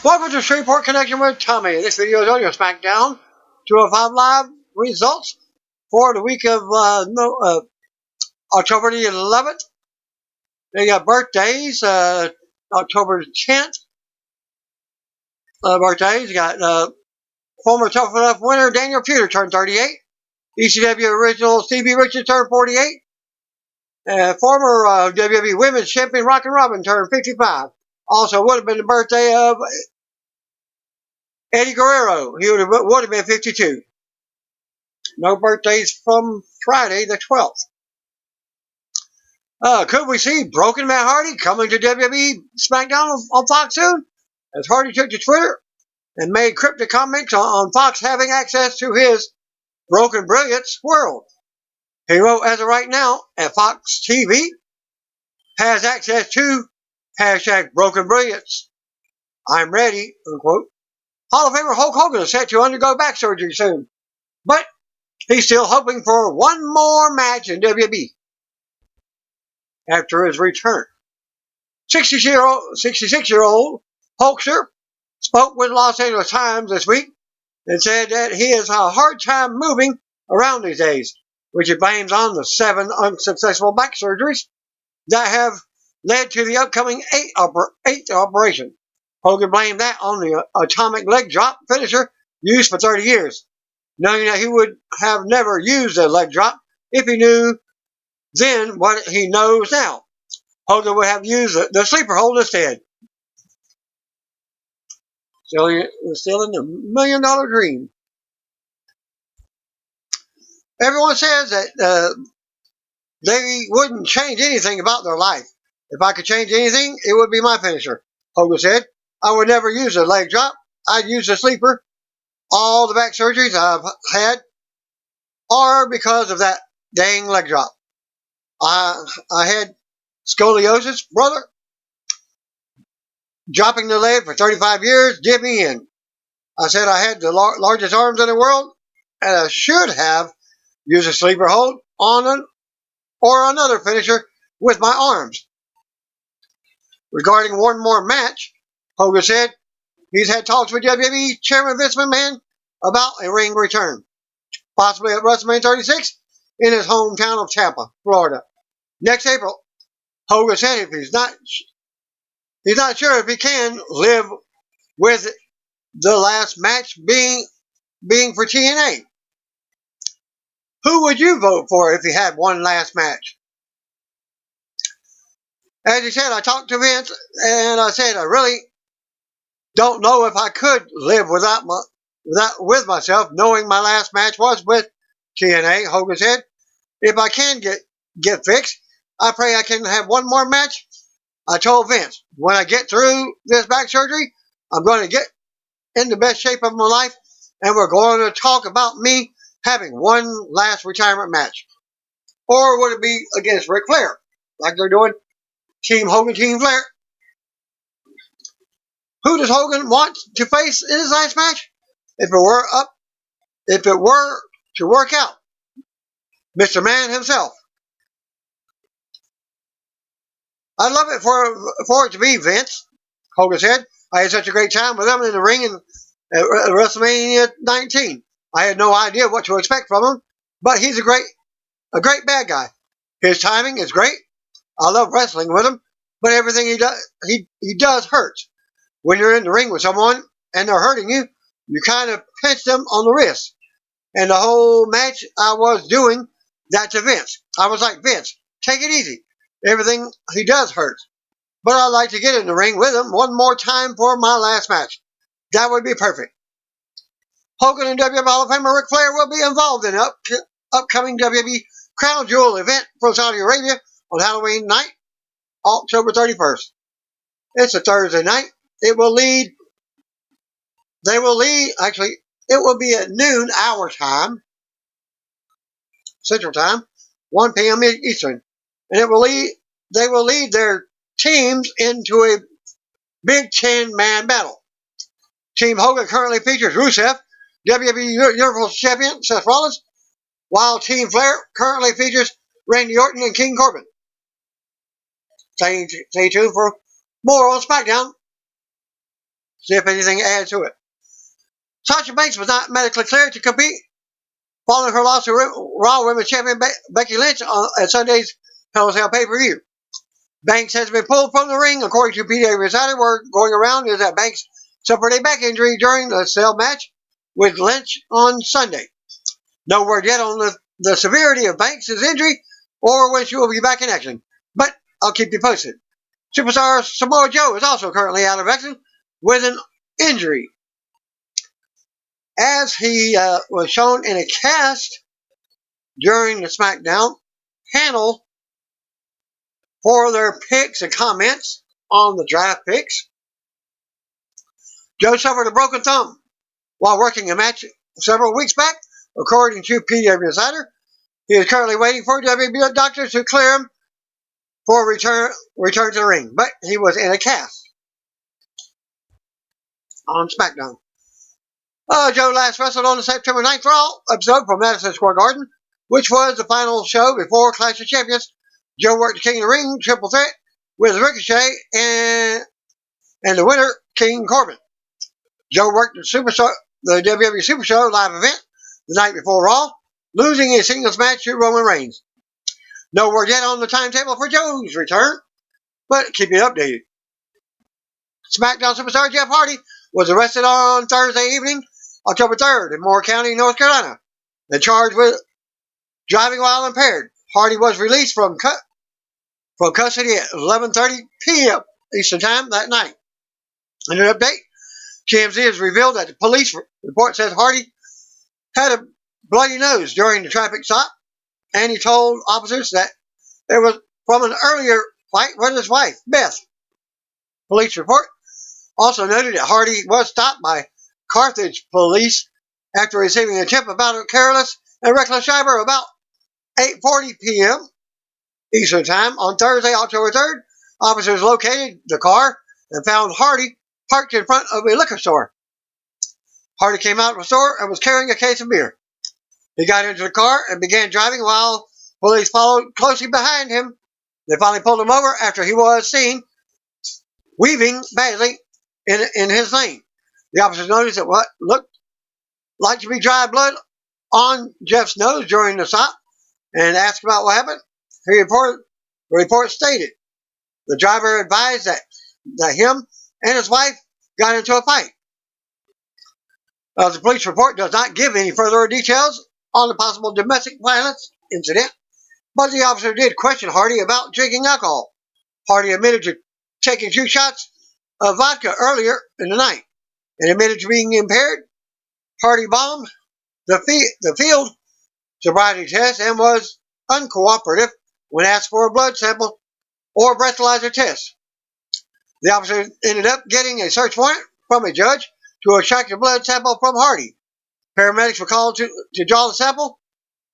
Welcome to Shreveport Connection with Tommy. This video is on your SmackDown 205 Live results for the week of October the 11th. They got birthdays, October 10th. Birthdays, you got former Tough Enough winner Daniel Pewter turned 38. ECW original Stevie Richards turned 48. Former WWE Women's Champion Rockin' Robin turned 55. Also would have been the birthday of Eddie Guerrero. He would have been 52. No birthdays from Friday the 12th. Could we see Broken Matt Hardy coming to WWE SmackDown on Fox soon? As Hardy took to Twitter and made cryptic comments on Fox having access to his Broken Brilliance world. He wrote, as of right now, at Fox TV has access to hashtag Broken Brilliance. I'm ready, unquote. Hall of Famer Hulk Hogan is set to undergo back surgery soon, but he's still hoping for one more match in WWE after his return. 66-year-old hulkster spoke with Los Angeles Times this week and said that he has a hard time moving around these days, which he blames on the 7 unsuccessful back surgeries that have led to the upcoming 8th operation. Hogan blamed that on the atomic leg drop finisher used for 30 years, knowing that he would have never used a leg drop if he knew then what he knows now. Hogan would have used the sleeper hold instead. Still in the $1 million dream. Everyone says that they wouldn't change anything about their life. If I could change anything, it would be my finisher, Hogan said. I would never use a leg drop. I'd use a sleeper. All the back surgeries I've had are because of that dang leg drop. I had scoliosis, brother. Dropping the leg for 35 years did me in. I said I had the largest arms in the world, and I should have used a sleeper hold on or another finisher with my arms. Regarding one more match, Hogan said he's had talks with WWE Chairman Vince McMahon about a ring return, possibly at WrestleMania 36 in his hometown of Tampa, Florida, next April. Hogan said if he's not sure if he can live with the last match being for TNA. Who would you vote for if he had one last match? As he said, I talked to Vince and I said I really don't know if I could live with myself knowing my last match was with TNA, Hogan said. If I can get fixed, I pray I can have one more match. I told Vince, when I get through this back surgery, I'm going to get in the best shape of my life, and we're going to talk about me having one last retirement match. Or would it be against Ric Flair, like they're doing Team Hogan, Team Flair? Who does Hogan want to face in his last match? If it were to work out, Mr. Man himself. I'd love it for it to be Vince, Hogan said. I had such a great time with him in the ring at WrestleMania 19. I had no idea what to expect from him, but he's a great bad guy. His timing is great. I love wrestling with him, but everything he does hurts. When you're in the ring with someone and they're hurting you, you kind of pinch them on the wrist. And the whole match I was doing that to Vince. I was like, Vince, take it easy. Everything he does hurts. But I'd like to get in the ring with him one more time for my last match. That would be perfect. Hogan and WWE Hall of Famer Ric Flair will be involved in the upcoming WWE Crown Jewel event from Saudi Arabia on Halloween night, October 31st. It's a Thursday night. It will be at noon our time, Central Time, 1 p.m. Eastern. And they will lead their teams into a Big 10-man battle. Team Hogan currently features Rusev, WWE Universal Champion Seth Rollins, while Team Flair currently features Randy Orton and King Corbin. Stay tuned for more on SmackDown. see if anything adds to it. Sasha Banks was not medically cleared to compete following her loss to Raw Women's Champion Becky Lynch at Sunday's Hell in a Cell pay-per-view. Banks has been pulled from the ring, according to PW Insider. Word going around is that Banks suffered a back injury during the cell match with Lynch on Sunday. No word yet on the severity of Banks' injury or when she will be back in action, but I'll keep you posted. Superstar Samoa Joe is also currently out of action with an injury, as he was shown in a cast during the SmackDown panel for their picks and comments on the draft picks. Joe suffered a broken thumb while working a match several weeks back, according to PW Insider. He is currently waiting for WWE doctors to clear him for return to the ring, but he was in a cast on SmackDown. Joe last wrestled on the September 9th Raw episode from Madison Square Garden, which was the final show before Clash of Champions. Joe worked the King of the Ring triple threat with Ricochet and the winner, King Corbin. Joe worked the WWE Super Show live event the night before Raw, losing a singles match to Roman Reigns. No word yet on the timetable for Joe's return, but keep you updated. SmackDown superstar Jeff Hardy was arrested on Thursday evening, October 3rd, in Moore County, North Carolina, and charged with driving while impaired. Hardy was released from custody at 11:30 p.m. Eastern Time that night. In an update, TMZ has revealed that the police report says Hardy had a bloody nose during the traffic stop, and he told officers that it was from an earlier fight with his wife, Beth. Police report also noted that Hardy was stopped by Carthage police after receiving a tip about a careless and reckless driver about 8:40 p.m. Eastern Time on Thursday, October 3rd. Officers located the car and found Hardy parked in front of a liquor store. Hardy came out of the store and was carrying a case of beer. He got into the car and began driving while police followed closely behind him. They finally pulled him over after he was seen weaving badly in his lane. The officers noticed that what looked like to be dry blood on Jeff's nose during the stop and asked about what happened. The report stated the driver advised that him and his wife got into a fight. The police report does not give any further details on the possible domestic violence incident, but the officer did question Hardy about drinking alcohol. Hardy admitted to taking 2 shots of vodka earlier in the night and admitted to being impaired. Hardy bombed the field sobriety test and was uncooperative when asked for a blood sample or breathalyzer test. The officer ended up getting a search warrant from a judge to extract a blood sample from Hardy. Paramedics were called to draw the sample.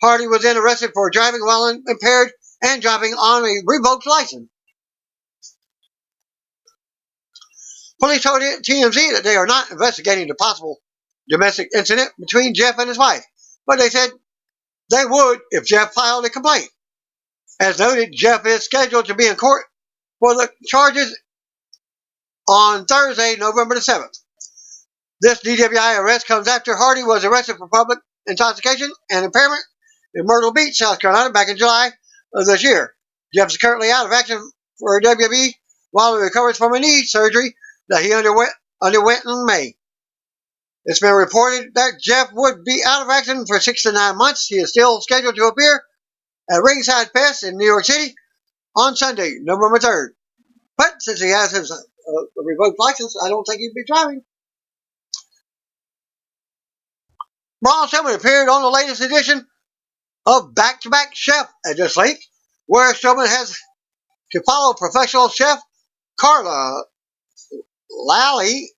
Hardy was then arrested for driving while impaired and driving on a revoked license. Police told TMZ that they are not investigating the possible domestic incident between Jeff and his wife, but they said they would if Jeff filed a complaint. As noted, Jeff is scheduled to be in court for the charges on Thursday, November the 7th. This DWI arrest comes after Hardy was arrested for public intoxication and impairment in Myrtle Beach, South Carolina, back in July of this year. Jeff is currently out of action for WWE while he recovers from a knee surgery that he underwent in May. It's been reported that Jeff would be out of action for 6 to 9 months. He is still scheduled to appear at Ringside Fest in New York City on Sunday, November 3rd. But since he has his revoked license, I don't think he'd be driving. Braun Strowman appeared on the latest edition of Back-to-Back Chef at this link, where Strowman has to follow professional chef Carla Lally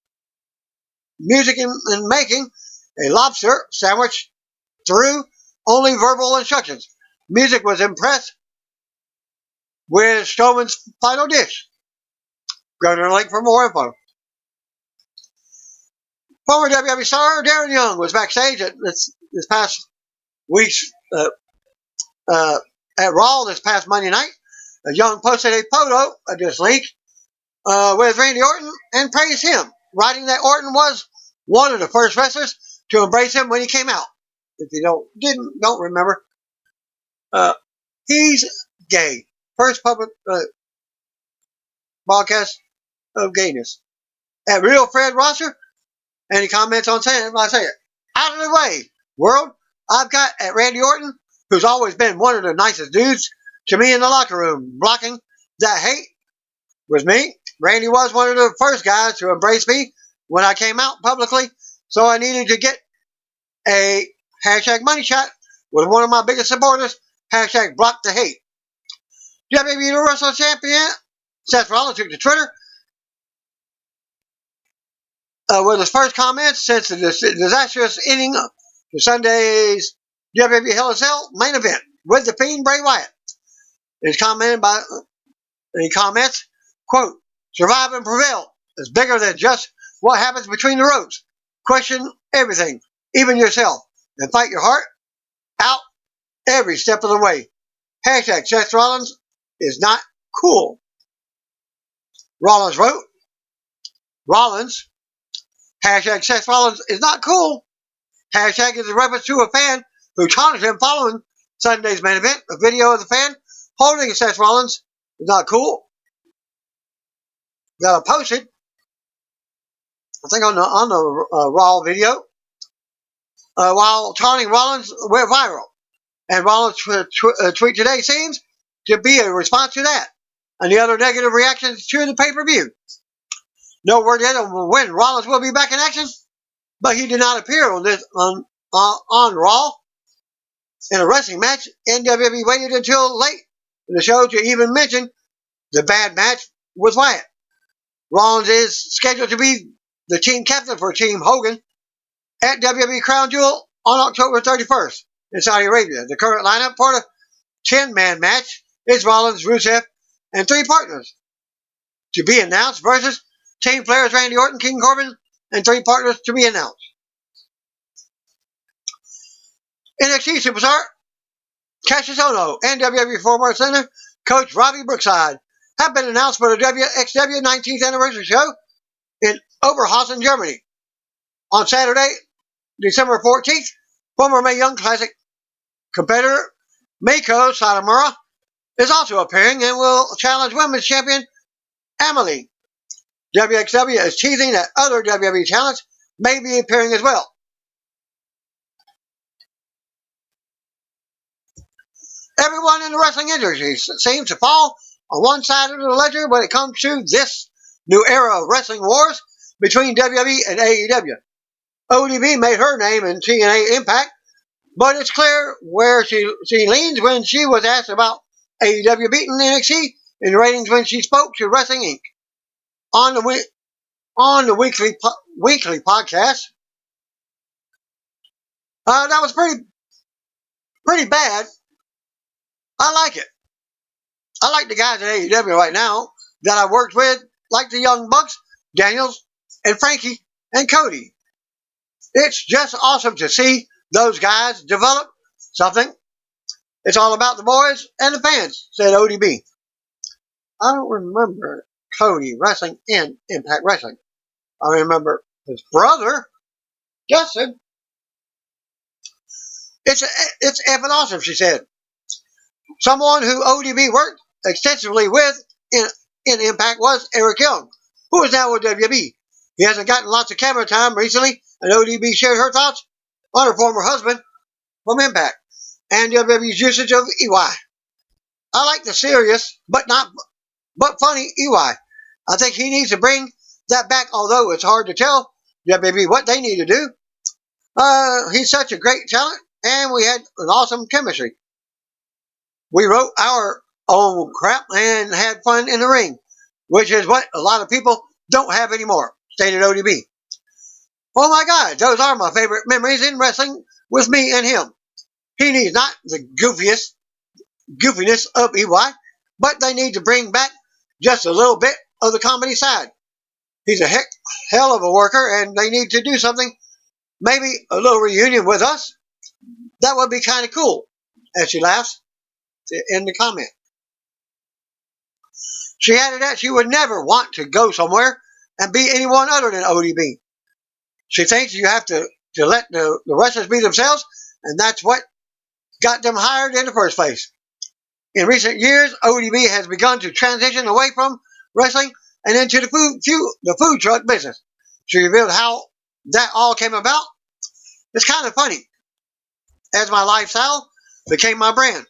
music and making a lobster sandwich through only verbal instructions. Music was impressed with Strowman's final dish. Go to the link for more info. Former WWE star Darren Young was backstage at this past week's at Raw this past Monday night. Young posted a photo at this link with Randy Orton and praised him. writing that Orton was one of the first wrestlers to embrace him when he came out. If you don't remember, he's gay. First public broadcast of gayness. At Real Fred Rosser, and he comments on saying, I say it, out of the way, world. I've got at Randy Orton, who's always been one of the nicest dudes to me in the locker room, blocking that hate with me. Randy was one of the first guys to embrace me when I came out publicly, so I needed to get a hashtag money shot with one of my biggest supporters, hashtag block the hate. WWE Universal Champion Seth Rollins took to Twitter with his first comments since the disastrous ending to Sunday's WWE Hell in a Cell main event with the Fiend Bray Wyatt. He comments, quote, survive and prevail is bigger than just what happens between the ropes. Question everything, even yourself, and fight your heart out every step of the way. Hashtag Seth Rollins is not cool. Rollins wrote, hashtag Seth Rollins is not cool. Hashtag is a reference to a fan who taunted him following Sunday's main event. A video of the fan holding Seth Rollins is not cool. That I posted, I think on the Raw video, while taunting Rollins went viral. And Rollins' tweet today seems to be a response to that and the other negative reactions to the pay-per-view. No word yet on when Rollins will be back in action, but he did not appear on Raw in a wrestling match. WWE waited until late in the show to even mention the bad match with Wyatt. Rollins is scheduled to be the team captain for Team Hogan at WWE Crown Jewel on October 31st in Saudi Arabia. The current lineup for the 10-man match is Rollins, Rusev, and 3 partners to be announced versus team players Randy Orton, King Corbin, and 3 partners to be announced. NXT superstar Cassius Ohno and WWE former center coach Robbie Brookside have been announced for the WXW 19th anniversary show in Oberhausen, Germany. On Saturday, December 14th, former Mae Young Classic competitor Meiko Satomura is also appearing and will challenge women's champion Amelie. WXW is teasing that other WWE talents may be appearing as well. Everyone in the wrestling industry seems to fall on one side of the ledger when it comes to this new era of wrestling wars between WWE and AEW. ODB made her name in TNA Impact, but it's clear where she leans when she was asked about AEW beating NXT in ratings when she spoke to Wrestling Inc. on the weekly podcast. That was pretty bad. I like it. I like the guys at AEW right now that I worked with, like the Young Bucks, Daniels, and Frankie, and Cody. It's just awesome to see those guys develop something. It's all about the boys and the fans, said ODB. I don't remember Cody wrestling in Impact Wrestling. I remember his brother, Justin. It's effing awesome, she said. Someone who ODB worked extensively with in Impact was Eric Young, who is now with WWE. He hasn't gotten lots of camera time recently, and ODB shared her thoughts on her former husband from Impact and WWE's usage of EY. I like the serious but funny EY. I think he needs to bring that back, although it's hard to tell WWE what they need to do. He's such a great talent, and we had an awesome chemistry. We wrote our own crap and had fun in the ring, which is what a lot of people don't have anymore, stated ODB. Oh my God, those are my favorite memories in wrestling with me and him. He needs not the goofiness of EY, but they need to bring back just a little bit of the comedy side. He's a hell of a worker, and they need to do something, maybe a little reunion with us. That would be kind of cool, as she laughs in the comment. She added that she would never want to go somewhere and be anyone other than ODB. She thinks you have to let the wrestlers be themselves, and that's what got them hired in the first place. In recent years, ODB has begun to transition away from wrestling and into the food truck business. She revealed how that all came about. It's kind of funny. As my lifestyle became my brand,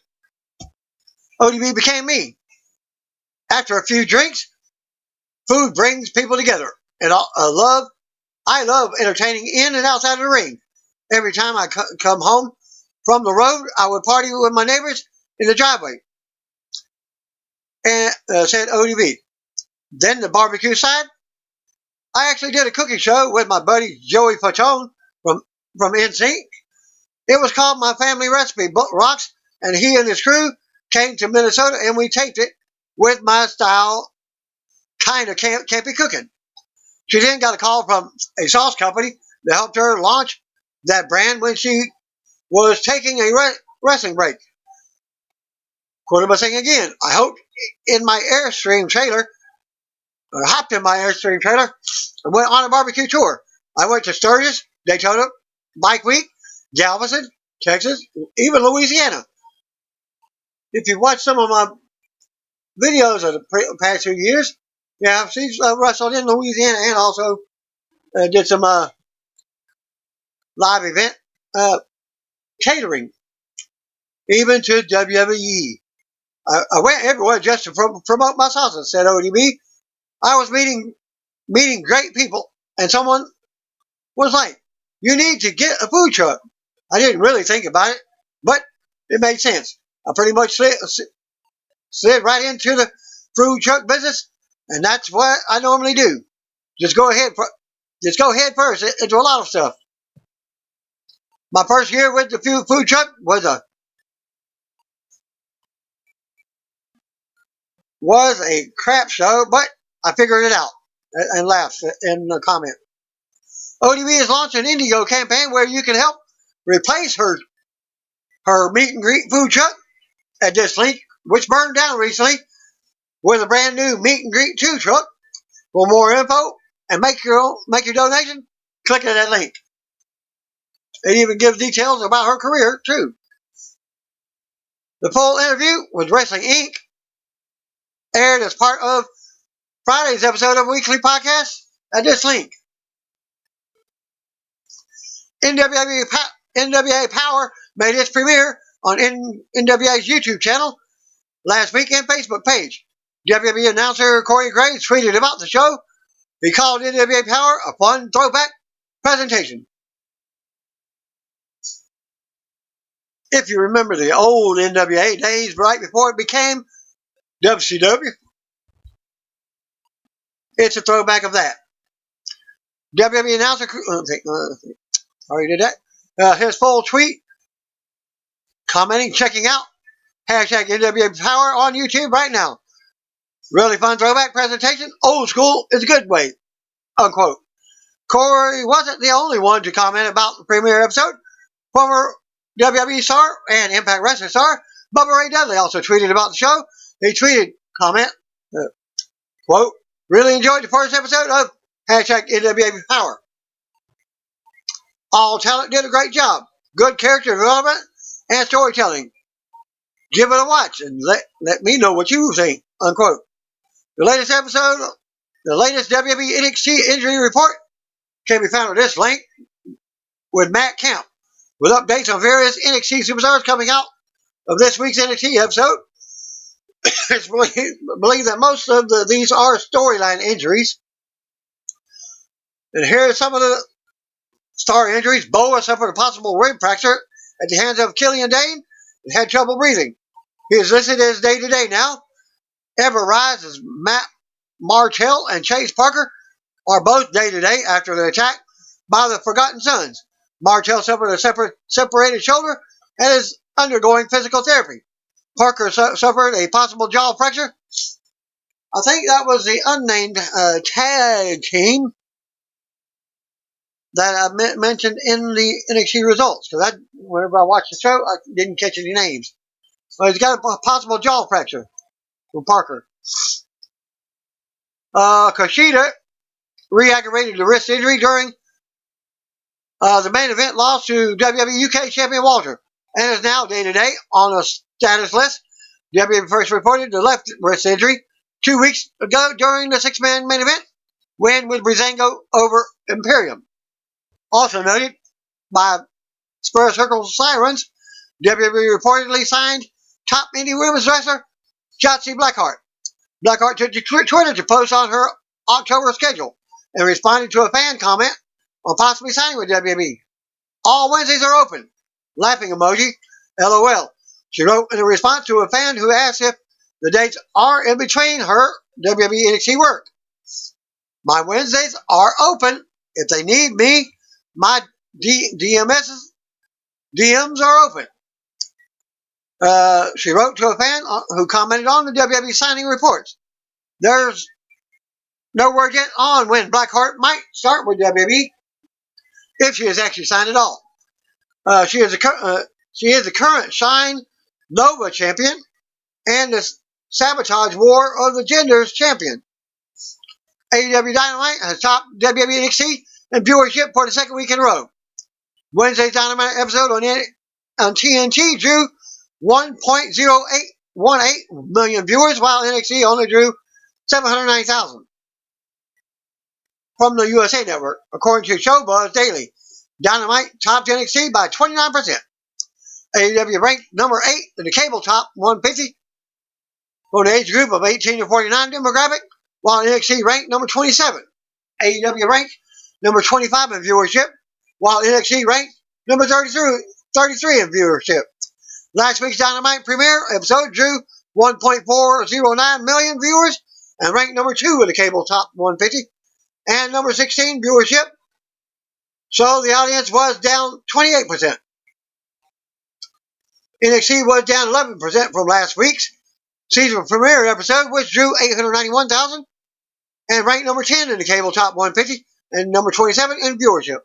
ODB became me. After a few drinks, food brings people together, and I love entertaining in and outside of the ring. Every time I come home from the road, I would party with my neighbors in the driveway. And said ODB. Then the barbecue side, I actually did a cooking show with my buddy Joey Fatone from NSYNC. It was called My Family Recipe Rocks, and he and his crew came to Minnesota, and we taped it with my style, kind of campy cooking. She then got a call from a sauce company that helped her launch that brand when she was taking a wrestling break. Quoted by saying again, I hopped in my Airstream trailer and went on a barbecue tour. I went to Sturgis, Daytona, Bike Week, Galveston, Texas, even Louisiana. If you watch some of my videos of the past few years, yeah, she's wrestled in Louisiana and also did some live event catering, even to WWE. I went everywhere just to promote my salsa, said ODB. I was meeting great people, and someone was like, you need to get a food truck. I didn't really think about it, but it made sense. I pretty much slid right into the food truck business, and that's what I normally do. Just go head first into a lot of stuff. My first year with the food truck was a crap show, but I figured it out and laughed in the comment. ODB has launched an Indigo campaign where you can help replace her meet and greet food truck at this link, which burned down recently, with a brand new meet and greet 2 truck. For more info and make your donation, click on that link. It even gives details about her career too. The full interview with Wrestling Inc. aired as part of Friday's episode of Weekly Podcast at this link. NWA Powerr made its premiere on NWA's YouTube channel last week and Facebook page. WWE announcer Corey Graves tweeted about the show. He called NWA Powerr a fun throwback presentation. If you remember the old NWA days right before it became WCW, it's a throwback of that. WWE announcer, already did that. His full tweet, commenting, checking out, hashtag NWA Powerr on YouTube right now. Really fun throwback presentation. Old school is a good way. Unquote. Corey wasn't the only one to comment about the premiere episode. Former WWE star and Impact Wrestling star Bubba Ray Dudley also tweeted about the show. He tweeted, comment, quote, really enjoyed the first episode of hashtag NWA Powerr. All talent did a great job. Good character development and storytelling. Give it a watch and let me know what you think. Unquote. The latest WWE NXT injury report can be found at this link with Matt Camp, with updates on various NXT superstars coming out of this week's NXT episode. It's believed that most of these are storyline injuries. And here are some of the star injuries. Boa suffered a possible rib fracture at the hands of Killian Dane and had trouble breathing. He is listed as day-to-day now. Ever Rise as Matt Martell and Chase Parker are both day-to-day after the attack by the Forgotten Sons. Martell suffered a separated shoulder and is undergoing physical therapy. Parker suffered a possible jaw fracture. I think that was the unnamed tag team that I mentioned in the NXT results. Because whenever I watched the show, I didn't catch any names. But he's got a possible jaw fracture from Parker. Kushida re-aggravated the wrist injury during the main event loss to WWE UK champion Walter, and is now day-to-day on a status list. WWE first reported the left wrist injury 2 weeks ago during the six-man main event win with Breezango over Imperium. Also noted by Spur Circle Sirens, WWE reportedly signed top indie women's wrestler Shotzi Blackheart. Blackheart took to Twitter to post on her October schedule and responded to a fan comment on possibly signing with WWE. All Wednesdays are open. Laughing emoji. LOL. She wrote in a response to a fan who asked if the dates are in between her WWE NXT work. My Wednesdays are open. If they need me, my DMs are open. She wrote to a fan who commented on the WWE signing reports. There's no word yet on when Blackheart might start with WWE, if she is actually signed at all. She is the current Shine Nova champion and the Sabotage War of the Genders champion. AEW Dynamite has topped WWE NXT in viewership for the second week in a row. Wednesday's Dynamite episode on TNT drew 1.0818 million viewers, while NXT only drew 790,000 from the USA Network, according to Showbuzz Daily. Dynamite topped NXT by 29%. AEW ranked number 8 in the cable top 150 for the age group of 18 to 49 demographic, while NXT ranked number 27. AEW ranked number 25 in viewership, while NXT ranked number 33 in viewership. Last week's Dynamite premiere episode drew 1.409 million viewers and ranked number 2 in the cable top 150 and number 16 viewership, so the audience was down 28%. NXT was down 11% from last week's season premiere episode, which drew 891,000 and ranked number 10 in the cable top 150 and number 27 in viewership.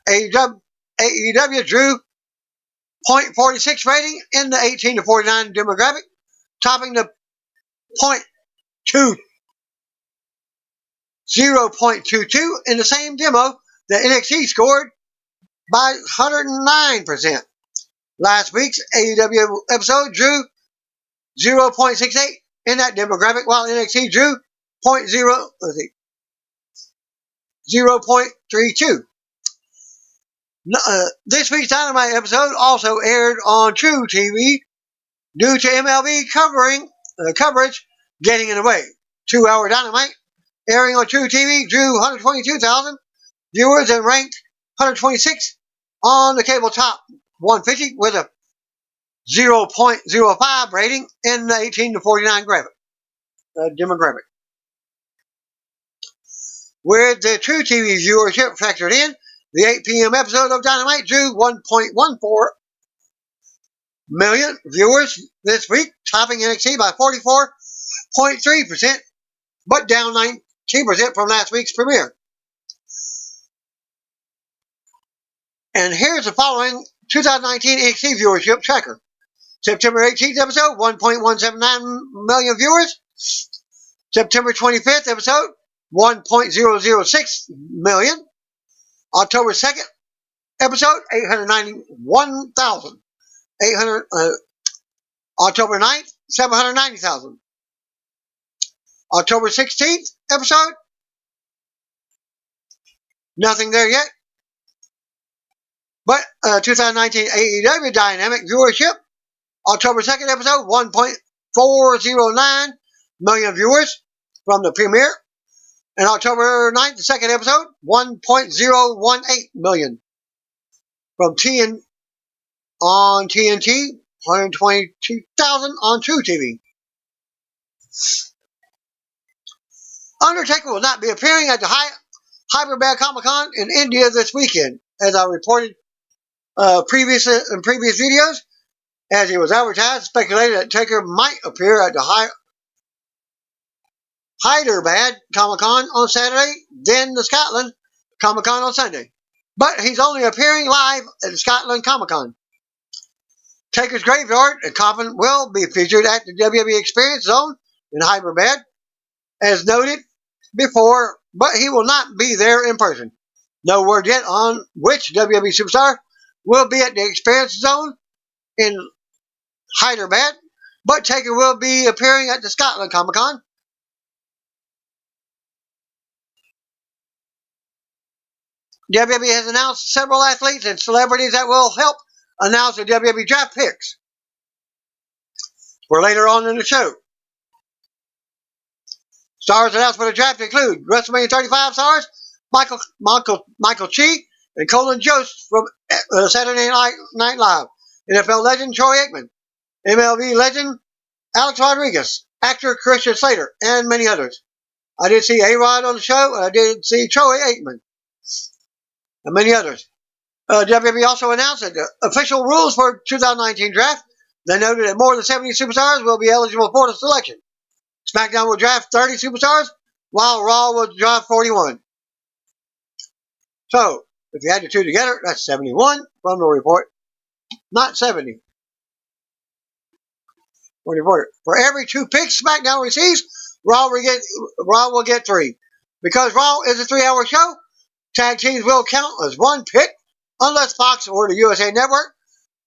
AEW drew 0.46 rating in the 18 to 49 demographic, topping the 0.22 in the same demo that NXT scored by 109%. Last week's AEW episode drew 0.68 in that demographic, while NXT drew 0.32. This week's Dynamite episode also aired on True TV due to MLB coverage getting in the way. 2-hour Dynamite airing on True TV drew 122,000 viewers and ranked 126 on the cable top 150 with a 0.05 rating in the 18 to 49 demographic. With the True TV viewership factored in, the 8 p.m. episode of Dynamite drew 1.14 million viewers this week, topping NXT by 44.3%, but down 19% from last week's premiere. And here's the following 2019 NXT viewership tracker. September 18th episode, 1.179 million viewers. September 25th episode, 1.006 million. October 2nd episode, 891,000. October 9th, 790,000. October 16th episode, nothing there yet. But 2019 AEW Dynamic viewership, October 2nd episode, 1.409 million viewers from the premiere. And October 9th, the second episode, 1.018 million. From on TNT, 122,000 on True TV. Undertaker will not be appearing at the Hyderabad Comic-Con in India this weekend, as I reported in previous videos. As he was advertised, speculated that Taker might appear at the Hyderabad Comic-Con on Saturday, then the Scotland Comic-Con on Sunday. But he's only appearing live at the Scotland Comic-Con. Taker's graveyard and coffin will be featured at the WWE Experience Zone in Hyderabad. As noted before, but he will not be there in person. No word yet on which WWE superstar will be at the Experience Zone in Hyderabad, but Taker will be appearing at the Scotland Comic Con. WWE has announced several athletes and celebrities that will help announce the WWE draft picks for later on in the show. Stars announced for the draft include WrestleMania 35 stars Michael Chi and Colin Jost from Saturday Night Live, NFL legend Troy Aikman, MLB legend Alex Rodriguez, actor Christian Slater, and many others. I did see A-Rod on the show, and I did see Troy Aikman, and many others. WWE also announced that the official rules for 2019 draft. They noted that more than 70 superstars will be eligible for the selection. SmackDown will draft 30 superstars, while Raw will draft 41. So, if you add the two together, that's 71 from the report, not 70. For every 2 picks SmackDown receives, Raw will get 3. Because Raw is a 3-hour show, tag teams will count as 1 pick, unless Fox or the USA Network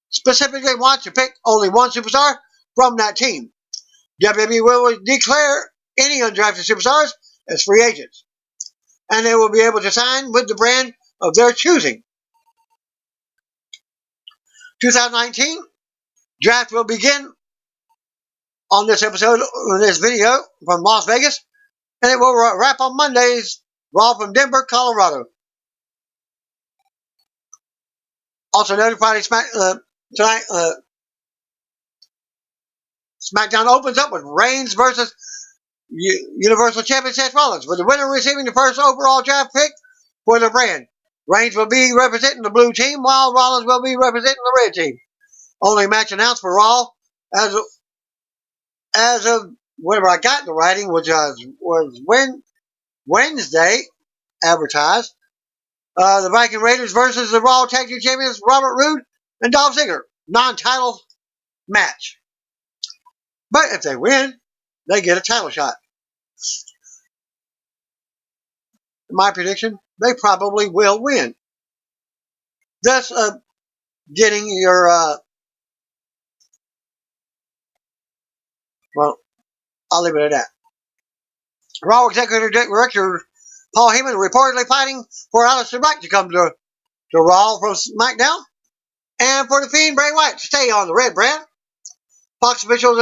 specifically wants to pick only 1 superstar from that team. WWE will declare any undrafted superstars as free agents, and they will be able to sign with the brand of their choosing. 2019 draft will begin on this episode, on this video from Las Vegas, and it will wrap on Monday's Raw from Denver, Colorado. Also noted Friday tonight, SmackDown opens up with Reigns versus Universal Champion Seth Rollins, with the winner receiving the first overall draft pick for the brand. Reigns will be representing the blue team, while Rollins will be representing the red team. Only match announced for Raw as of whenever I got the writing, which was Wednesday, advertised. The Viking Raiders versus the Raw Tag Team Champions Robert Roode and Dolph Ziggler. Non-title match. But if they win, they get a title shot. My prediction, they probably will win. Thus, getting your, well, I'll leave it at that. Raw Executive Director Paul Heyman reportedly fighting for Aleister Black to come to Raw from SmackDown, and for the Fiend Bray Wyatt to stay on the red brand. Fox officials,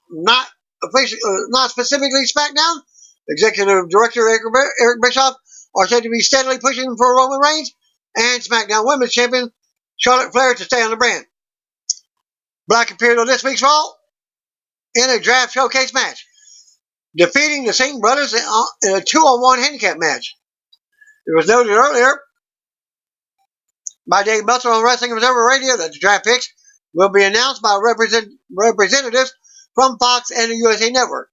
not specifically SmackDown, Executive Director Eric Bischoff are said to be steadily pushing for Roman Reigns and SmackDown Women's Champion Charlotte Flair to stay on the brand. Black appeared on this week's Raw in a draft showcase match, defeating the Singh brothers in a 2-on-1 handicap match. It was noted earlier by Dave Meltzer on Wrestling Observer Radio that the draft picks will be announced by representatives from Fox and the USA Network.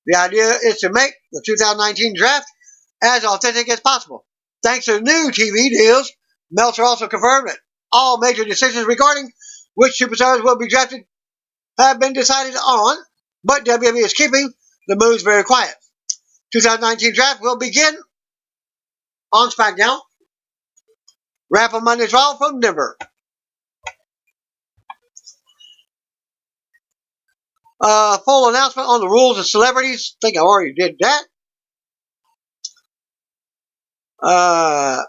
The idea is to make the 2019 draft as authentic as possible. Thanks to new TV deals, Meltzer also confirmed that all major decisions regarding which superstars will be drafted have been decided on, but WWE is keeping the moves very quiet. 2019 draft will begin on SmackDown. Wrap on Monday's Raw from Denver. Full announcement on the rules of celebrities. I think I already did that. I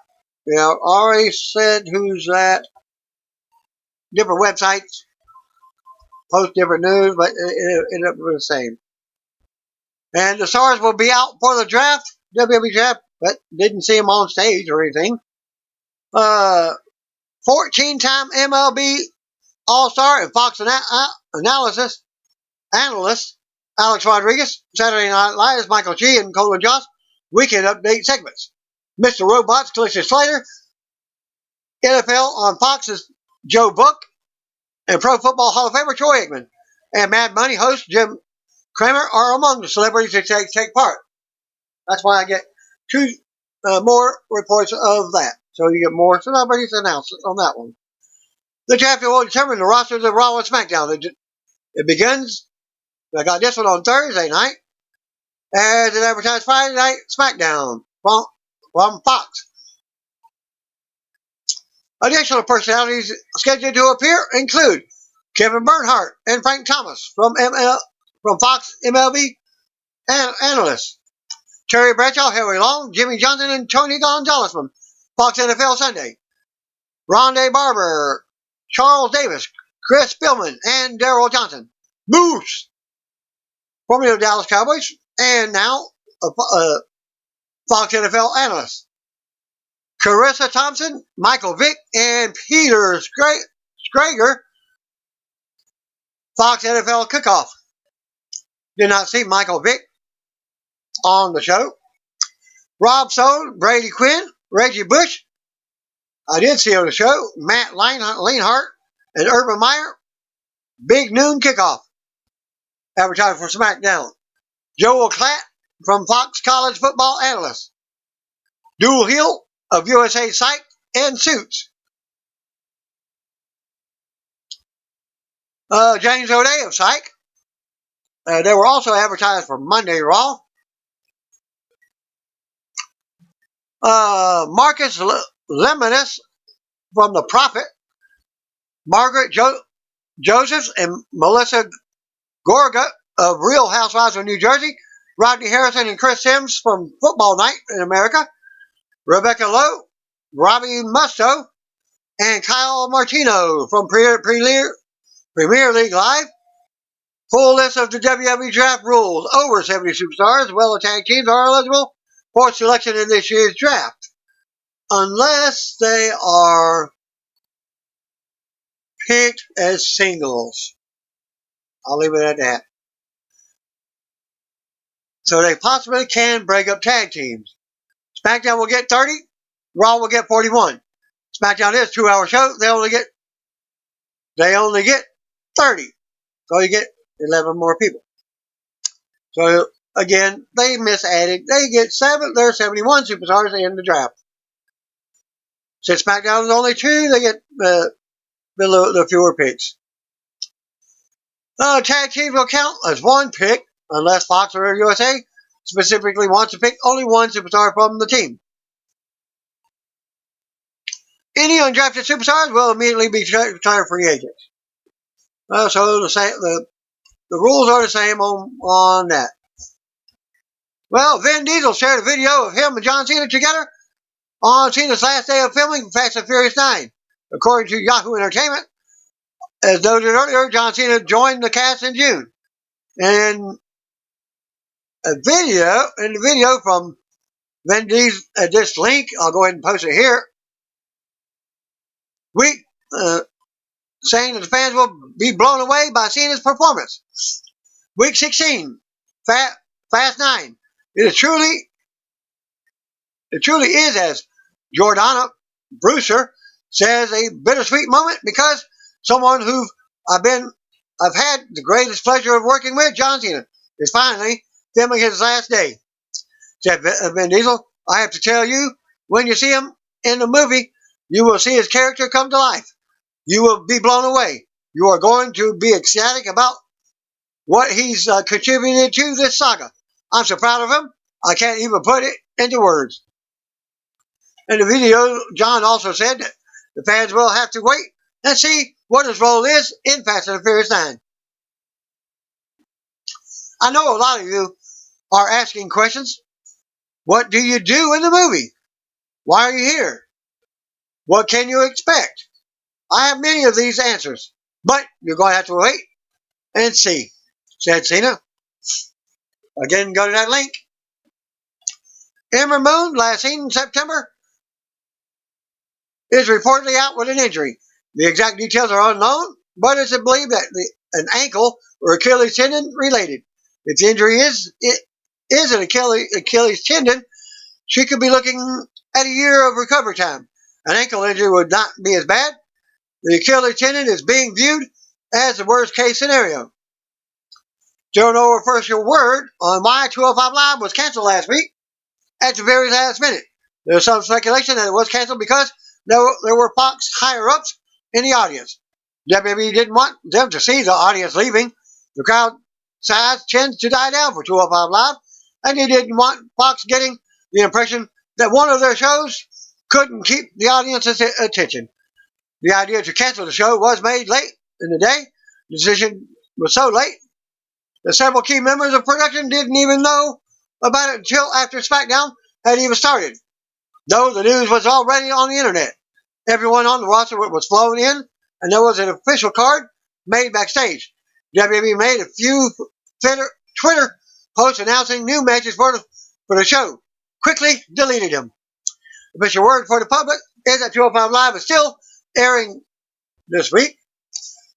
already said who's that. Different websites post different news, but it ended up being the same. And the stars will be out for the draft, WWE draft, but didn't see them on stage or anything. 14-time MLB All-Star and Fox analyst Alex Rodriguez, Saturday Night Live's Michael Chi and Colin Jost, weekend update segments. Mr. Robot's Christian Slater, NFL on Fox's Joe Book, and Pro Football Hall of Famer Troy Aikman, and Mad Money host Jim Cramer are among the celebrities that take part. That's why I get 2 more reports of that. So you get more celebrities announced on that one. The draft will determine the rosters of Raw and SmackDown. It begins, I got this one on Thursday night, as it advertised Friday night SmackDown. from Fox. Additional personalities scheduled to appear include Kevin Bernhardt and Frank Thomas from Fox MLB analysts, Terry Bradshaw, Harry Long, Jimmy Johnson, and Tony Gonzalez from Fox NFL Sunday, Rondé Barber, Charles Davis, Chris Spillman, and Daryl Johnson. Moose, formerly of Dallas Cowboys, and now Fox NFL analyst. Carissa Thompson, Michael Vick, and Peter Schrager, Fox NFL Kickoff. Did not see Michael Vick on the show. Rob Soule, Brady Quinn, Reggie Bush. I did see on the show. Matt Leinhart and Urban Meyer. Big Noon Kickoff. Advertising for SmackDown. Joel Klatt from Fox College Football Analyst. Dual Hill of USA Psych and Suits. James O'Day of Psych. They were also advertised for Monday Raw. Marcus Lemonis from The Prophet. Margaret Josephs and Melissa Gorga of Real Housewives of New Jersey. Rodney Harrison and Chris Sims from Football Night in America. Rebecca Lowe, Robbie Musto, and Kyle Martino from Premier League Live. Full list of the WWE draft rules. Over 70 superstars, as well as tag teams, are eligible for selection in this year's draft, unless they are picked as singles. I'll leave it at that. So they possibly can break up tag teams. SmackDown will get 30. Raw will get 41. SmackDown is a 2-hour show. They only get 30. So you get 11 more people. So again, they misadded. They get there are 71 superstars in the draft. Since SmackDown is only 2, they get the fewer picks. Tag teams will count as one pick unless Fox or USA specifically wants to pick only one superstar from the team. Any undrafted superstars will immediately be retired free agents. So the rules are the same on that. Well, Vin Diesel shared a video of him and John Cena together on Cena's last day of filming Fast and Furious 9. According to Yahoo Entertainment, as noted earlier, John Cena joined the cast in June. And in the video from Vin Diesel, this link, I'll go ahead and post it here. Saying that the fans will be blown away by Cena's performance. Week 16, Fast 9. It truly is, as Jordana Brewster says, a bittersweet moment because someone who I've had the greatest pleasure of working with, John Cena, is finally filming his last day. Said Vin Diesel, I have to tell you, when you see him in the movie, you will see his character come to life. You will be blown away. You are going to be ecstatic about what he's contributed to this saga. I'm so proud of him, I can't even put it into words. In the video, John also said that the fans will have to wait and see what his role is in Fast and Furious 9. I know a lot of you are asking questions. What do you do in the movie? Why are you here? What can you expect? I have many of these answers, but you're going to have to wait and see, said Cena. Again, go to that link. Ember Moon, last seen in September, is reportedly out with an injury. The exact details are unknown, but it's believed that an ankle or Achilles tendon related. If the injury is an Achilles tendon, she could be looking at a year of recovery time. An ankle injury would not be as bad. The Achilles tendon is being viewed as the worst case scenario. Don't know her first word on why 205 Live was canceled last week at the very last minute. There's some speculation that it was canceled because there were Fox higher-ups in the audience. WWE didn't want them to see the audience leaving. The crowd size tends to die down for 205 Live, and they didn't want Fox getting the impression that one of their shows couldn't keep the audience's attention. The idea to cancel the show was made late in the day. The decision was so late that several key members of production didn't even know about it until after SmackDown had even started, though the news was already on the internet. Everyone on the roster was flown in, and there was an official card made backstage. WWE made a few Twitter posts announcing new matches for the show. Quickly deleted them. The official word for the public is that 205 Live is still airing this week.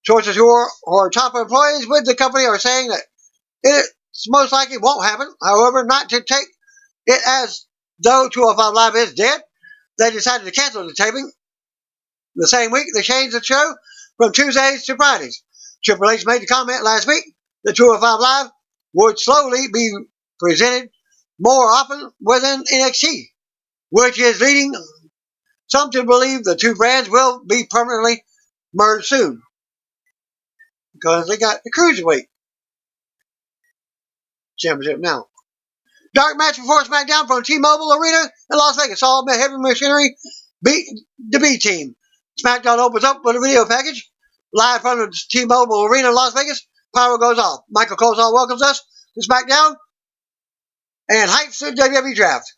Sources who are top employees with the company are saying that it's most likely won't happen. However, not to take it as though 205 Live is dead, they decided to cancel the taping. The same week, they changed the show from Tuesdays to Fridays. Triple H made the comment last week that 205 Live would slowly be presented more often within NXT, which is leading some to believe the two brands will be permanently merged soon, because they got the Cruiserweight Championship now. Dark match before SmackDown from T-Mobile Arena in Las Vegas. All heavy machinery beat the B team. SmackDown opens up with a video package. Live from the T-Mobile Arena in Las Vegas. Power goes off. Michael Cole welcomes us to SmackDown and hypes the WWE Draft.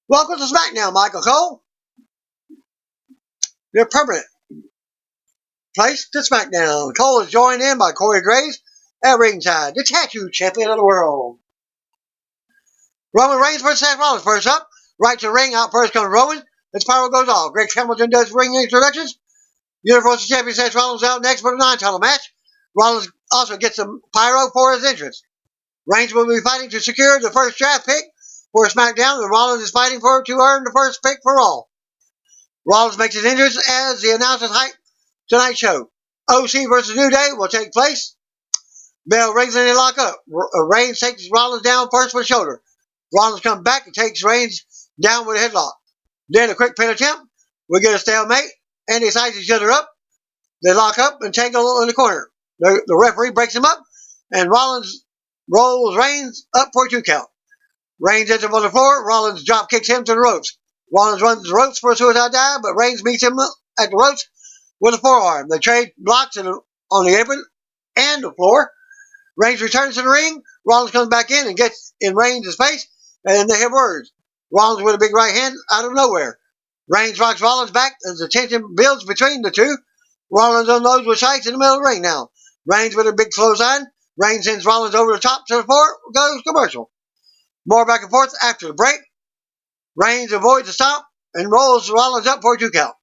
Welcome to SmackDown, Michael Cole. Your permanent place to SmackDown. Cole is joined in by Corey Graves at ringside, the tattoo champion of the world. Roman Reigns versus Seth Rollins first up. Right to the ring. Out first comes Roman. As Power goes off. Greg Hamilton does ring introductions. Universal Champion Seth Rollins out next for the non-title match. Rollins also gets some pyro for his entrance. Reigns will be fighting to secure the first draft pick for SmackDown, and Rollins is fighting to earn the first pick for Raw. Rollins makes his entrance as the announcers hype tonight's show. OC versus New Day will take place. Bell rings and they lock up. Reigns takes Rollins down first with the shoulder. Rollins comes back and takes Reigns down with a headlock. Then a quick pin attempt. We get a stalemate, and they size each other up. They lock up and tangle in the corner. The referee breaks him up, and Rollins rolls Reigns up for a 2 count. Reigns ends up on the floor. Rollins drop kicks him to the ropes. Rollins runs the ropes for a suicide dive, but Reigns meets him at the ropes with a forearm. They trade blocks on the apron and the floor. Reigns returns to the ring. Rollins comes back in and gets in Reigns' face, and they have words. Rollins with a big right hand out of nowhere. Reigns rocks Rollins back as the tension builds between the two. Rollins unloads with strikes in the middle of the ring now. Reigns with a big clothesline. Reigns sends Rollins over the top to the floor. Goes commercial. More back and forth after the break. Reigns avoids the stomp and rolls Rollins up for a 2 count.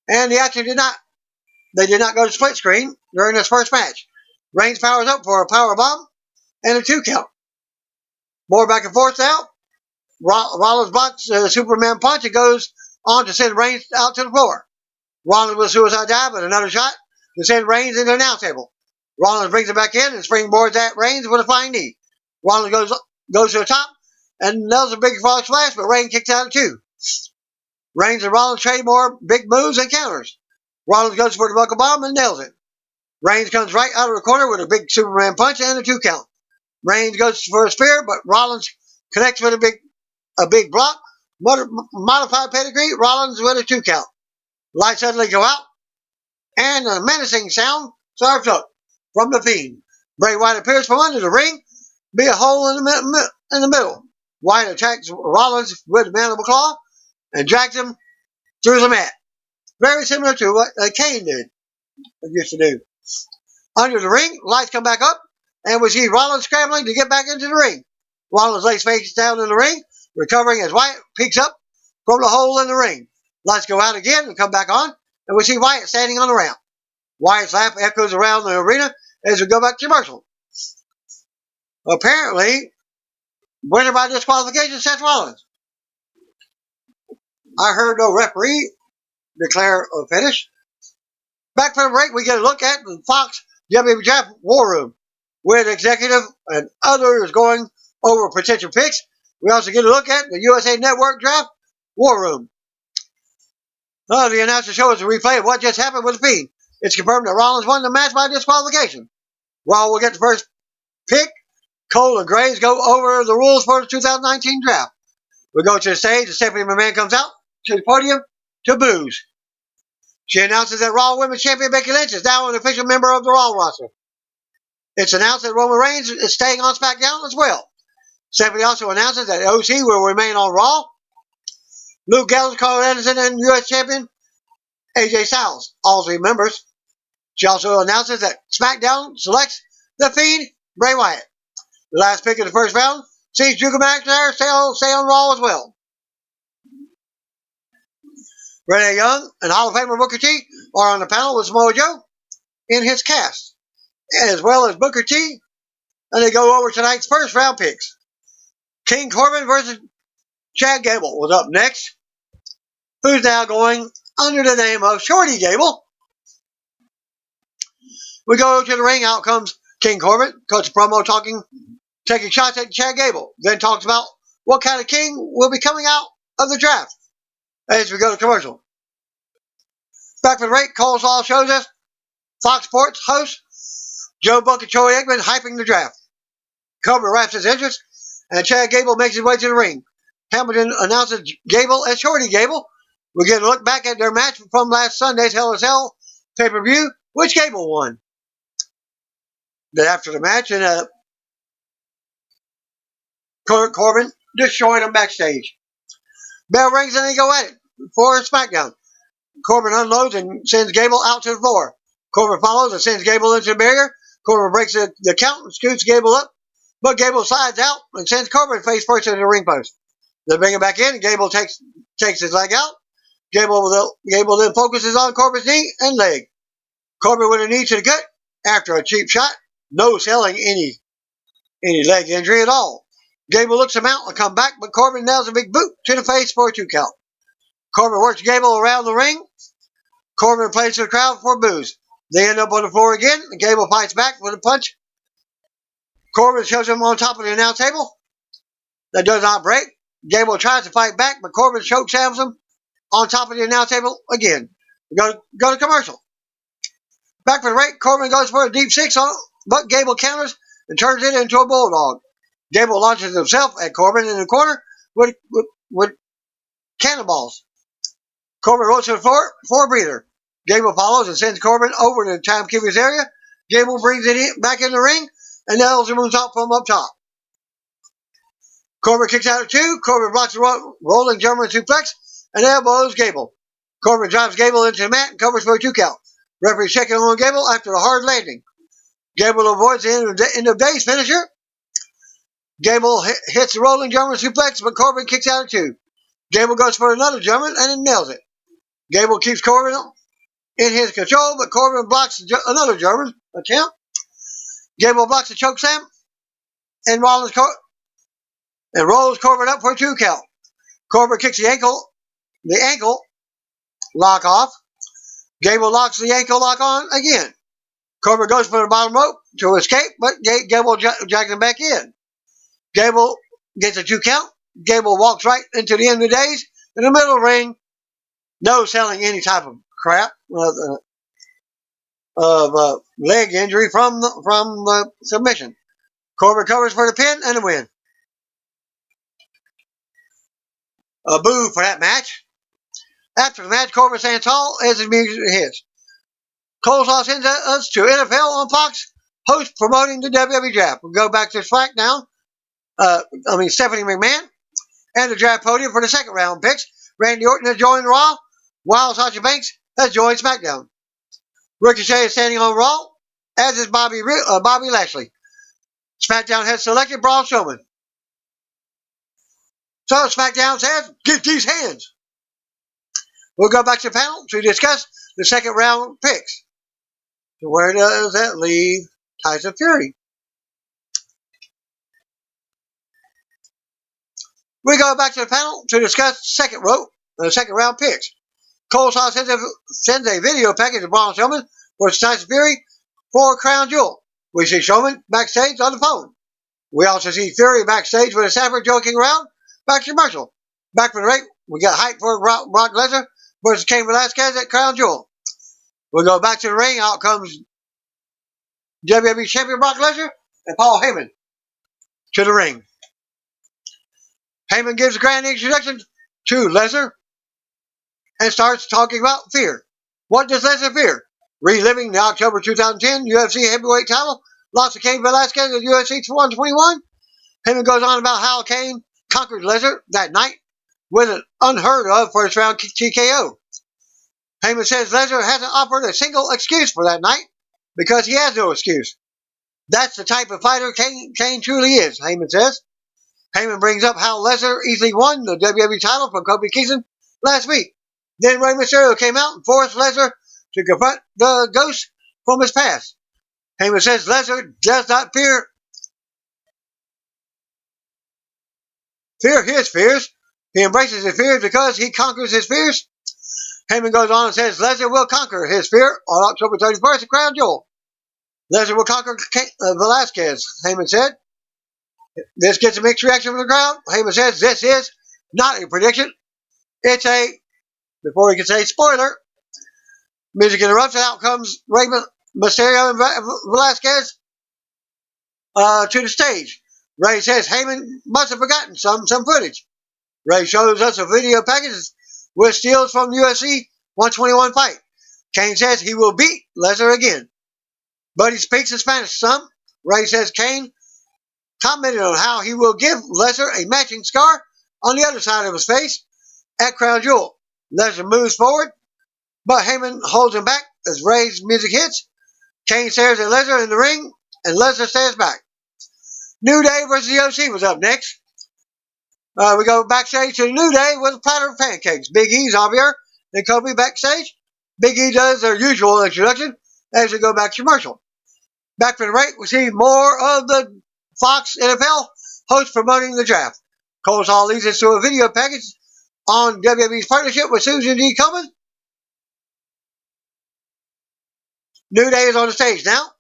And the action did not go to split screen during this first match. Reigns powers up for a power bomb and a 2 count. More back and forth now. Rollins blocks the Superman punch and goes on to send Reigns out to the floor. Rollins with a suicide dive and another shot to send Reigns into the announce table. Rollins brings him back in and springboards at Reigns with a flying knee. Rollins goes to the top and nails a big frog splash, but Reigns kicks out at 2. Reigns and Rollins trade more big moves and counters. Rollins goes for the buckle bomb and nails it. Reigns comes right out of the corner with a big Superman punch and a 2 count. Reigns goes for a spear, but Rollins connects with a big block. Modified pedigree, Rollins with a 2 count. Lights suddenly go out, and a menacing sound serves up from the Fiend. Bray Wyatt appears from under the ring, be a hole in the middle. Wyatt attacks Rollins with a mandible claw and drags him through the mat. Very similar to what Kane used to do. Under the ring, lights come back up, and we see Rollins scrambling to get back into the ring. Rollins lays face down in the ring, recovering as Wyatt peeks up from the hole in the ring. Lights go out again and come back on, and we see Wyatt standing on the ramp. Wyatt's laugh echoes around the arena as we go back to commercial. Apparently, winner by disqualification, Seth Rollins. I heard no referee declare a finish. Back from the break, we get a look at the Fox WWE Draft War Room, with executive and others going over potential picks. We also get a look at the USA Network Draft War Room. The announcer shows a replay of what just happened with the Fiend. It's confirmed that Rollins won the match by disqualification. Raw will get the first pick. Cole and Graves go over the rules for the 2019 draft. We go to the stage, and Stephanie McMahon comes out to the podium to booze. She announces that Raw Women's Champion Becky Lynch is now an official member of the Raw roster. It's announced that Roman Reigns is staying on SmackDown as well. Stephanie also announces that OC will remain on Raw. Luke Gallows, Carl Anderson, and U.S. Champion AJ Styles, all 3 members. She also announces that SmackDown selects The Fiend, Bray Wyatt. The last pick of the first round sees Drew McIntyre stay on Raw as well. Renee Young and Hall of Famer Booker T are on the panel with Samoa Joe in his cast, as well as Booker T, and they go over tonight's first round picks. King Corbin versus Chad Gable was up next, who's now going under the name of Shorty Gable. We go to the ring. Out comes King Corbin, cuts a promo taking shots at Chad Gable, then talks about what kind of king will be coming out of the draft as we go to commercial. Back for the break, Coleslaw shows us Fox Sports host Joe Buck and Troy Aikman hyping the draft. Corbin wraps his interest, and Chad Gable makes his way to the ring. Hamilton announces Gable as Shorty Gable. We get a look back at their match from last Sunday's Hell in a Cell pay-per-view, which Gable won. Then after the match, Corbin destroyed him backstage. Bell rings and they go at it for SmackDown. Corbin unloads and sends Gable out to the floor. Corbin follows and sends Gable into the barrier. Corbin breaks the count and scoots Gable up, but Gable slides out and sends Corbin face first into the ring post. They bring him back in, and Gable takes his leg out. Gable then focuses on Corbin's knee and leg. Corbin with a knee to the gut after a cheap shot, no selling any leg injury at all. Gable looks him out and come back, but Corbin nails a big boot to the face for a 2 count. Corbin works Gable around the ring. Corbin plays to the crowd for boos. They end up on the floor again, and Gable fights back with a punch. Corbin shoves him on top of the announce table. That does not break. Gable tries to fight back, but Corbin chokeslams him on top of the announce table again. We go to commercial. Back for the break, Corbin goes for a deep 6 on, but Gable counters and turns it into a bulldog. Gable launches himself at Corbin in the corner with cannonballs. Corbin rolls to the floor for a breather. Gable follows and sends Corbin over to the timekeeper's area. Gable brings it back in the ring and nails the moonsault from up top. Corbin kicks out at 2. Corbin blocks the rolling German suplex and elbows Gable. Corbin drives Gable into the mat and covers for a 2 count. Referee checking on Gable after a hard landing. Gable avoids the end of day's finisher. Gable hits the rolling German suplex, but Corbin kicks out at 2. Gable goes for another German and then nails it. Gable keeps Corbin in his control, but Corbin blocks another German attempt. Gable blocks the chokeslam and rolls Corbin up for a 2 count. Corbin kicks the ankle lock off. Gable locks the ankle lock on again. Corbin goes for the bottom rope to escape, but Gable drags him back in. Gable gets a 2 count. Gable walks right into the end of the days in the middle of the ring. No selling any type of crap of leg injury from the submission. Corbin covers for the pin and the win. A boo for that match. After the match, Corbin stands tall as his music hits. Coleslaw sends us to NFL on Fox, host promoting the WWE draft. We'll go back to SmackDown. Stephanie McMahon and the draft podium for the second round picks. Randy Orton has joined Raw, while Sasha Banks has joined SmackDown. Ricochet is standing on Raw, as is Bobby Lashley. SmackDown has selected Braun Strowman. So SmackDown says, get these hands. We'll go back to the panel to discuss the second round picks. So where does that leave Tyson Fury? We go back to the panel to discuss the second round picks. Coleslaw sends a video package of Braun Strowman versus Tyson Fury for a crown jewel. We see Strowman backstage on the phone. We also see Fury backstage with a Stafford joking around. Back to commercial. Back for the break, we got hype for Brock Lesnar versus Cain Velasquez at crown jewel. We'll go back to the ring. Out comes WWE Champion Brock Lesnar and Paul Heyman to the ring. Heyman gives a grand introduction to Lesnar and starts talking about fear. What does Lesnar fear? Reliving the October 2010 UFC heavyweight title loss to Cain Velasquez at UFC 121. Heyman goes on about how Cain conquered Lesnar that night with an unheard of first round TKO. Heyman says Lesnar hasn't offered a single excuse for that night because he has no excuse. That's the type of fighter Cain truly is, Heyman says. Heyman brings up how Lesnar easily won the WWE title from Kofi Kingston last week. Then Rey Mysterio came out and forced Lesnar to confront the ghost from his past. Heyman says Lesnar does not fear his fears. He embraces his fears because he conquers his fears. Heyman goes on and says Lesnar will conquer his fear on October 31st at Crown Jewel. Lesnar will conquer Velasquez, Heyman said. This gets a mixed reaction from the crowd. Heyman says this is not a prediction. It's a, before he can say spoiler, music interrupts and out comes Rey Mysterio and Velasquez to the stage. Rey says Heyman must have forgotten some footage. Rey shows us a video package with steals from the UFC 121 fight. Cain says he will beat Lesnar again. But he speaks in Spanish some. Rey says Cain commented on how he will give Lesnar a matching scar on the other side of his face at Crown Jewel. Lesnar moves forward, but Heyman holds him back as Rey's music hits. Cain stares at Lesnar in the ring, and Lesnar stares back. New Day versus the OC was up next. We go backstage to the New Day with a platter of pancakes. Big E, Xavier, and Kobe backstage. Big E does their usual introduction as we go back to commercial. Back from the break, we see more of the Fox NFL host promoting the draft. Cole Hall leads us to a video package on WWE's partnership with Susan G. Komen. New Day is on the stage now.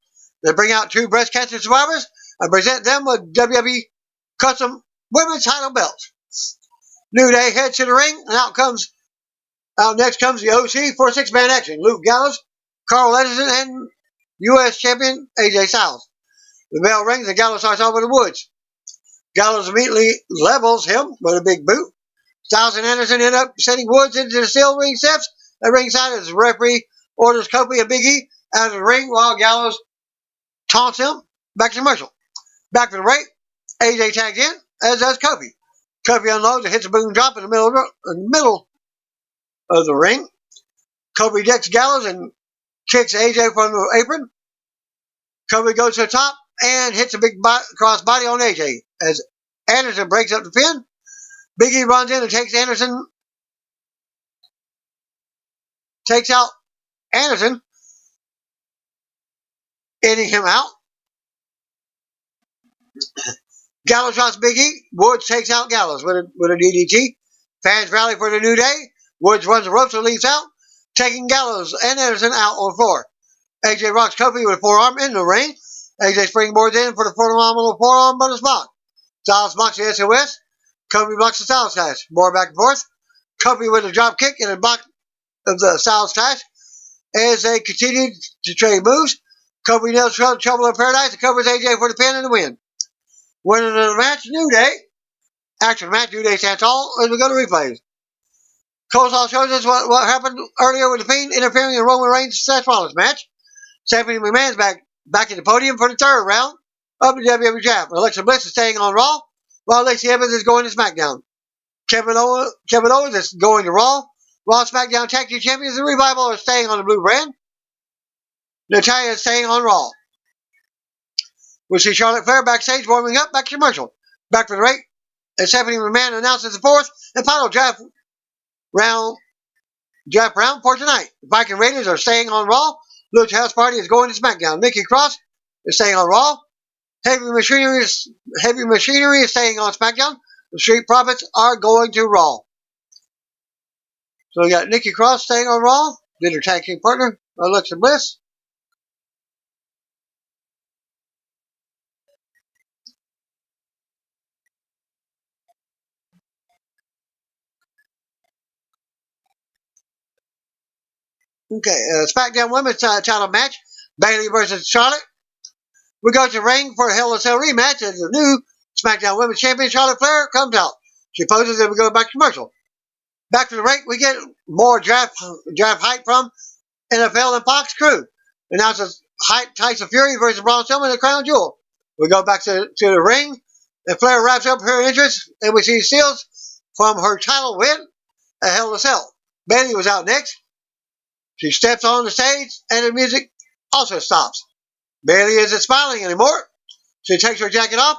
They bring out 2 breast cancer survivors and present them with WWE custom women's title belts. New Day heads to the ring, and out next comes the OC for 6-man action. Luke Gallows, Carl Edison, and U.S. champion AJ Styles. The bell rings and Gallows starts off with the Woods. Gallows immediately levels him with a big boot. Styles and Anderson end up sending Woods into the steel ring steps at ringside as the referee orders Kofi and Big E out of the ring while Gallows taunts him. Back to commercial. Back to the break. AJ tags in, as does Kofi. Kofi unloads and hits a boom drop in the middle of the ring. Kofi decks Gallows and kicks AJ from the apron. Kofi goes to the top and hits a big cross body on AJ as Anderson breaks up the pin. Big E runs in and takes out Anderson, ending him out. Gallows drops Big E. Woods takes out Gallows with a DDT. Fans rally for the New Day. Woods runs the ropes and leaves out, taking Gallows and Anderson out on the floor. AJ rocks Kofi with a forearm in the ring. AJ springboards in for the phenomenal forearm on the spot. Styles blocks the SOS. Kofi blocks the Styles Clash. More back and forth. Kofi with a drop kick and a block of the Styles Clash. As they continue to trade moves, Kofi nails Trouble in Paradise and covers AJ for the pin and the win. Winning the match, New Day. After the match, New Day stands tall as we go to replays. Cole shows us what happened earlier with the Fiend interfering in Roman Reigns' Seth Rollins match. Stephanie McMahon's back at the podium for the 3rd round of the WWE Draft. Alexa Bliss is staying on Raw, while Lacey Evans is going to SmackDown. Kevin Owens is going to Raw, while SmackDown Tag Team Champions and Revival are staying on the Blue brand. Natalya is staying on Raw. We see Charlotte Flair backstage warming up. Back to commercial. Back for the break. And Stephanie McMahon announces the 4th and final draft round for tonight. The Viking Raiders are staying on Raw. Lucha House Party is going to SmackDown. Nikki Cross is staying on Raw. Heavy Machinery is staying on SmackDown. The Street Profits are going to Raw. So we got Nikki Cross staying on Raw. Did her tag team partner, Alexa Bliss. Okay, SmackDown Women's title match. Bayley versus Charlotte. We go to ring for a Hell in a Cell rematch as the new SmackDown Women's Champion Charlotte Flair comes out. She poses and we go back to commercial. Back to the break, we get more draft hype from NFL and Fox crew. Announces Tyson Fury versus Braun Strowman in the Crown Jewel. We go back to the ring, and Flair wraps up her entrance, and we see steals from her title win at Hell in a Cell. Bayley was out next. She steps on the stage, and the music also stops. Bayley isn't smiling anymore. She takes her jacket off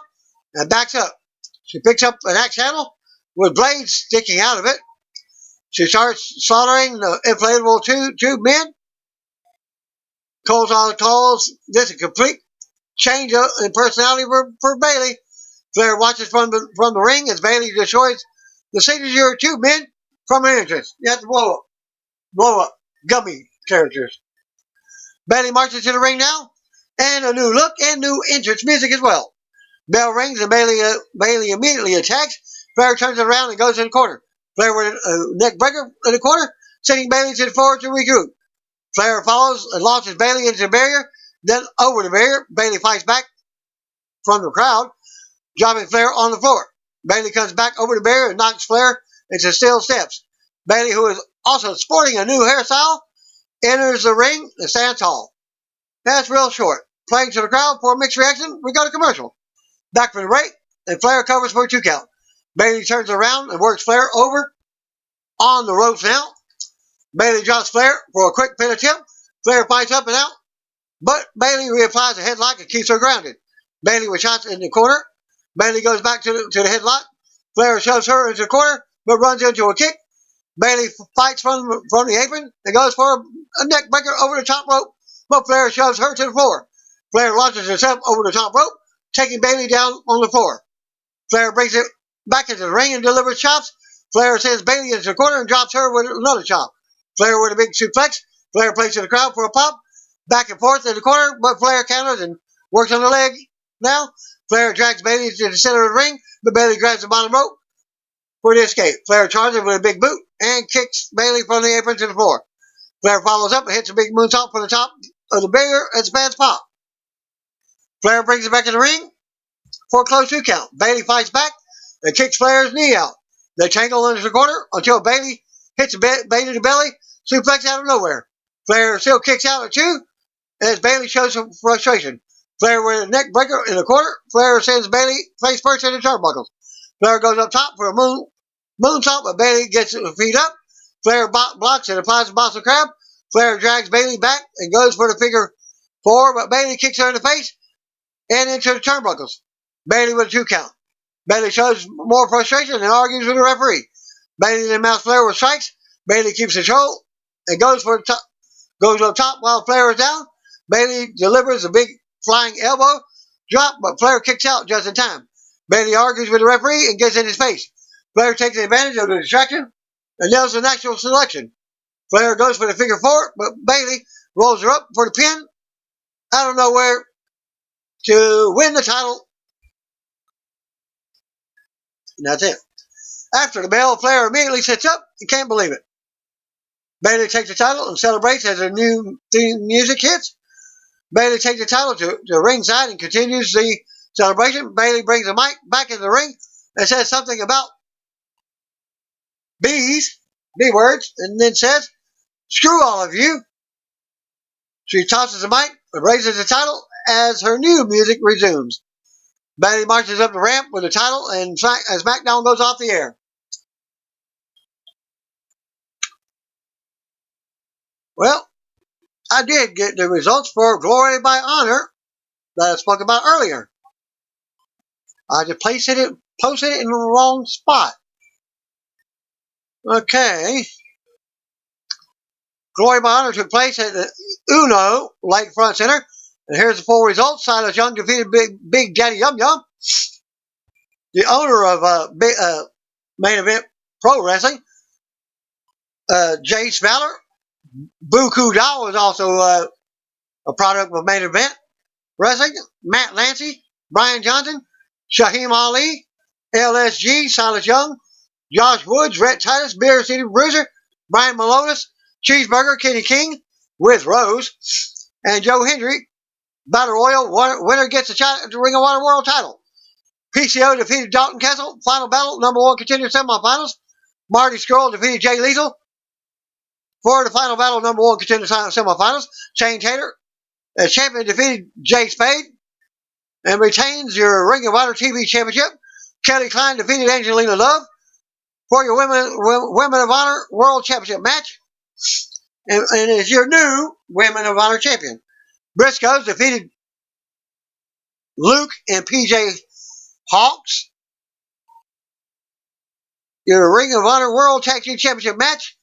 and backs up. She picks up an axe handle with blades sticking out of it. She starts slaughtering the inflatable tube men. Calls this a complete change in personality for Bayley. Flair watches from the ring as Bayley destroys the signature tube men from an entrance. You have to blow up gummy characters. Bayley marches to the ring now, and a new look and new entrance music as well. Bell rings and Bayley immediately attacks. Flair turns it around and goes in the corner. Flair with a neck breaker in the corner, sending Bayley to the floor to regroup. Flair follows and launches Bayley into the barrier, then over the barrier. Bayley fights back from the crowd, dropping Flair on the floor. Bayley comes back over the barrier and knocks Flair into steel steps. Bayley, who is also sporting a new hairstyle, enters the ring and stands tall. That's real short. Playing to the crowd for a mixed reaction, we go to commercial. Back from the break, and Flair covers for a 2 count. Bayley turns around and works Flair over on the ropes now. Bayley drops Flair for a quick pin attempt. Flair fights up and out, but Bayley reapplies a headlock and keeps her grounded. Bayley with shots in the corner. Bayley goes back to the headlock. Flair shoves her into the corner, but runs into a kick. Bayley fights from the apron and goes for a neck breaker over the top rope, but Flair shoves her to the floor. Flair launches herself over the top rope, taking Bayley down on the floor. Flair brings it back into the ring and delivers chops. Flair sends Bayley into the corner and drops her with another chop. Flair with a big suplex. Flair plays to the crowd for a pop. Back and forth in the corner, but Flair counters and works on the leg now. Flair drags Bayley to the center of the ring, but Bayley grabs the bottom rope for the escape. Flair charges with a big boot and kicks Bayley from the apron to the floor. Flair follows up and hits a big moonsault from the top of the barrier as fans pop. Flair brings it back in the ring for a close 2 count. Bayley fights back and kicks Flair's knee out. They tangle into the corner until Bayley hits Bayley in the belly, suplex out of nowhere. Flair still kicks out at 2 as Bayley shows some frustration. Flair with a neck breaker in the corner. Flair sends Bayley face first into turnbuckles. Flair goes up top for a moonsault, but Bayley gets her feet up. Flair blocks and applies a Boston Crab. Flair drags Bayley back and goes for the figure 4, but Bayley kicks her in the face and into the turnbuckles. Bayley with a 2 count. Bayley shows more frustration and argues with the referee. Bayley then mounts Flair with strikes. Bayley keeps control and goes up top while Flair is down. Bayley delivers a big flying elbow drop, but Flair kicks out just in time. Bayley argues with the referee and gets in his face. Flair takes advantage of the distraction and nails the natural selection. Flair goes for the figure 4, but Bayley rolls her up for the pin out of nowhere to win the title. And that's it. After the bell, Flair immediately sits up and can't believe it. Bayley takes the title and celebrates as the new theme music hits. Bayley takes the title to ringside and continues the celebration. Bayley brings the mic back in the ring and says something about B words, and then says, "Screw all of you." She tosses the mic and raises the title as her new music resumes. Bayley marches up the ramp with the title, and SmackDown goes off the air. Well, I did get the results for Glory by Honor that I spoke about earlier. I just posted it in the wrong spot. Okay. Glory by Honor took place at the Uno Lakefront Center. And here's the full results. Silas Young defeated Big Daddy Yum Yum, the owner of Main Event Pro Wrestling. Jay Smaller. Buku Doll was also a product of Main Event Wrestling. Matt Lancey, Brian Johnson, Shaheem Ali, LSG, Silas Young, Josh Woods, Rhett Titus, Beer City Bruiser, Brian Malonis, Cheeseburger, Kenny King with Rose, and Joe Hendry. Battle Royal winner gets a shot at the Ring of Honor World title. PCO defeated Dalton Castle. Final battle, number 1 contender semifinals. Marty Scurll defeated Jay Lethal. For the final battle, number 1 contender semifinals. Shane Taylor, as champion, defeated Jay Spade and retains your Ring of Honor TV championship. Kelly Klein defeated Angelina Love for your Women of Honor World Championship match. And is your new Women of Honor champion. Briscoes defeated Luke and PJ Hawks. Your Ring of Honor World Tag Team Championship match.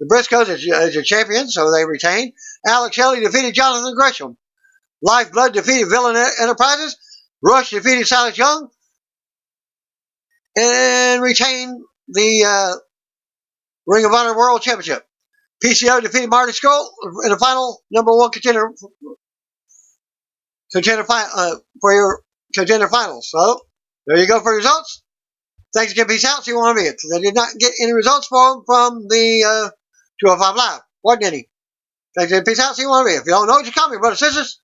The Briscoes is your champion, so they retain. Alex Shelley defeated Jonathan Gresham. Lifeblood defeated Villain Enterprises. Rush defeated Silas Young. And retained the Ring of Honor World Championship. PCO defeated Marty Scurll in the final number 1 contender for your contender finals. So, there you go for results. Thanks again. Peace out. See you on the video. I did not get any results from the 205 Live. Wasn't any. Thanks again. Peace out. See you on the video. If you don't know what you call me, brothers and sisters.